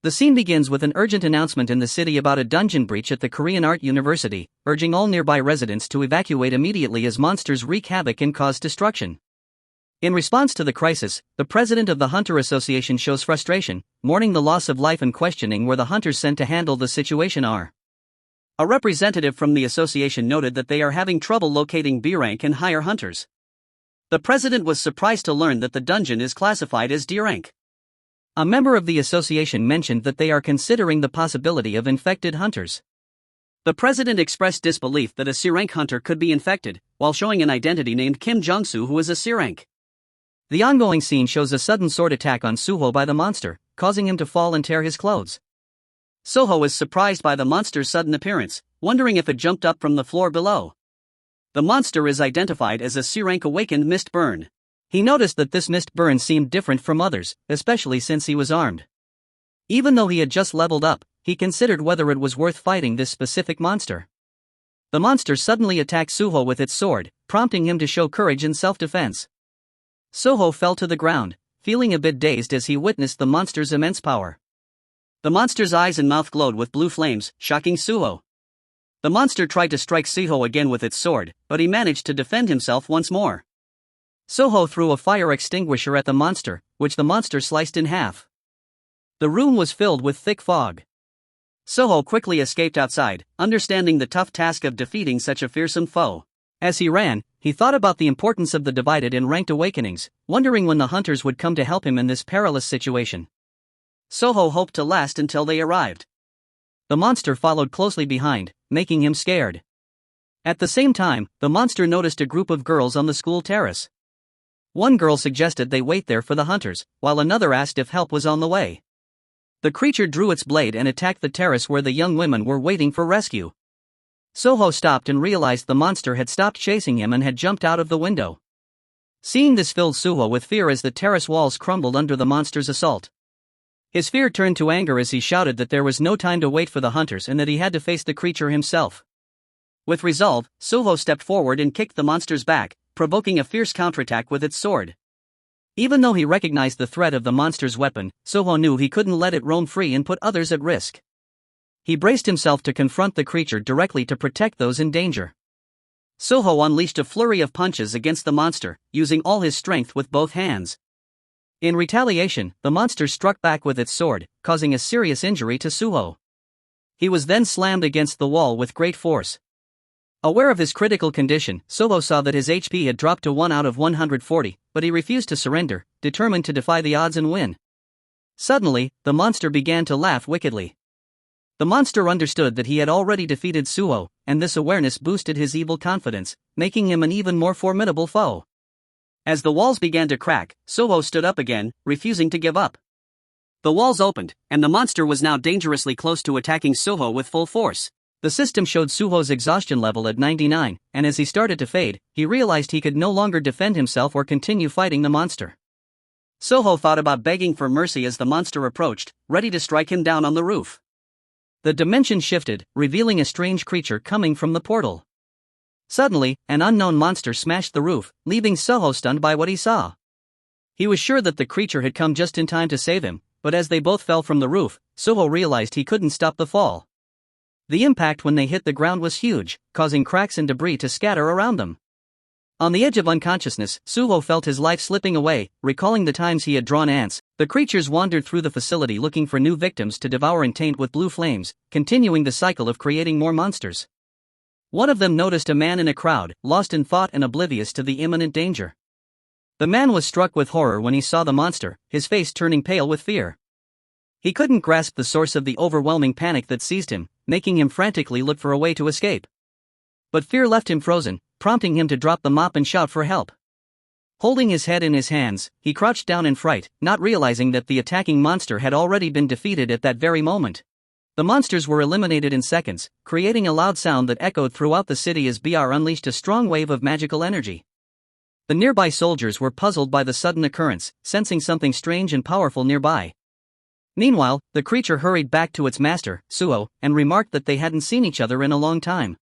The scene begins with an urgent announcement in the city about a dungeon breach at the Korean Art University, urging all nearby residents to evacuate immediately as monsters wreak havoc and cause destruction. In response to the crisis, the president of the Hunter Association shows frustration, mourning the loss of life and questioning where the hunters sent to handle the situation are. A representative from the association noted that they are having trouble locating B-rank and higher hunters. The president was surprised to learn that the dungeon is classified as D-rank. A member of the association mentioned that they are considering the possibility of infected hunters. The president expressed disbelief that a C-rank hunter could be infected, while showing an identity named Kim Jong-soo who is a C-rank. The ongoing scene shows a sudden sword attack on Suho by the monster, causing him to fall and tear his clothes. Suho is surprised by the monster's sudden appearance, wondering if it jumped up from the floor below. The monster is identified as a C-rank awakened mist burn. He noticed that this mist burn seemed different from others, especially since he was armed. Even though he had just leveled up, he considered whether it was worth fighting this specific monster. The monster suddenly attacked Suho with its sword, prompting him to show courage and self-defense. Suho fell to the ground, feeling a bit dazed as he witnessed the monster's immense power. The monster's eyes and mouth glowed with blue flames, shocking Suho. The monster tried to strike Suho again with its sword, but he managed to defend himself once more. Suho threw a fire extinguisher at the monster, which the monster sliced in half. The room was filled with thick fog. Suho quickly escaped outside, understanding the tough task of defeating such a fearsome foe. As he ran, he thought about the importance of the divided and ranked awakenings, wondering when the hunters would come to help him in this perilous situation. Suho hoped to last until they arrived. The monster followed closely behind, making him scared. At the same time, the monster noticed a group of girls on the school terrace. One girl suggested they wait there for the hunters, while another asked if help was on the way. The creature drew its blade and attacked the terrace where the young women were waiting for rescue. Suho stopped and realized the monster had stopped chasing him and had jumped out of the window. Seeing this filled Suho with fear as the terrace walls crumbled under the monster's assault. His fear turned to anger as he shouted that there was no time to wait for the hunters and that he had to face the creature himself. With resolve, Suho stepped forward and kicked the monster's back, provoking a fierce counterattack with its sword. Even though he recognized the threat of the monster's weapon, Suho knew he couldn't let it roam free and put others at risk. He braced himself to confront the creature directly to protect those in danger. Suho unleashed a flurry of punches against the monster, using all his strength with both hands. In retaliation, the monster struck back with its sword, causing a serious injury to Suho. He was then slammed against the wall with great force. Aware of his critical condition, Suho saw that his HP had dropped to 1 out of 140, but he refused to surrender, determined to defy the odds and win. Suddenly, the monster began to laugh wickedly. The monster understood that he had already defeated Suho, and this awareness boosted his evil confidence, making him an even more formidable foe. As the walls began to crack, Suho stood up again, refusing to give up. The walls opened, and the monster was now dangerously close to attacking Suho with full force. The system showed Suho's exhaustion level at 99, and as he started to fade, he realized he could no longer defend himself or continue fighting the monster. Suho thought about begging for mercy as the monster approached, ready to strike him down on the roof. The dimension shifted, revealing a strange creature coming from the portal. Suddenly, an unknown monster smashed the roof, leaving Suho stunned by what he saw. He was sure that the creature had come just in time to save him, but as they both fell from the roof, Suho realized he couldn't stop the fall. The impact when they hit the ground was huge, causing cracks and debris to scatter around them. On the edge of unconsciousness, Suho felt his life slipping away, recalling the times he had drawn ants. The creatures wandered through the facility looking for new victims to devour and taint with blue flames, continuing the cycle of creating more monsters. One of them noticed a man in a crowd, lost in thought and oblivious to the imminent danger. The man was struck with horror when he saw the monster, his face turning pale with fear. He couldn't grasp the source of the overwhelming panic that seized him, making him frantically look for a way to escape. But fear left him frozen, prompting him to drop the mop and shout for help. Holding his head in his hands, he crouched down in fright, not realizing that the attacking monster had already been defeated at that very moment. The monsters were eliminated in seconds, creating a loud sound that echoed throughout the city as BR unleashed a strong wave of magical energy. The nearby soldiers were puzzled by the sudden occurrence, sensing something strange and powerful nearby. Meanwhile, the creature hurried back to its master, Suho, and remarked that they hadn't seen each other in a long time.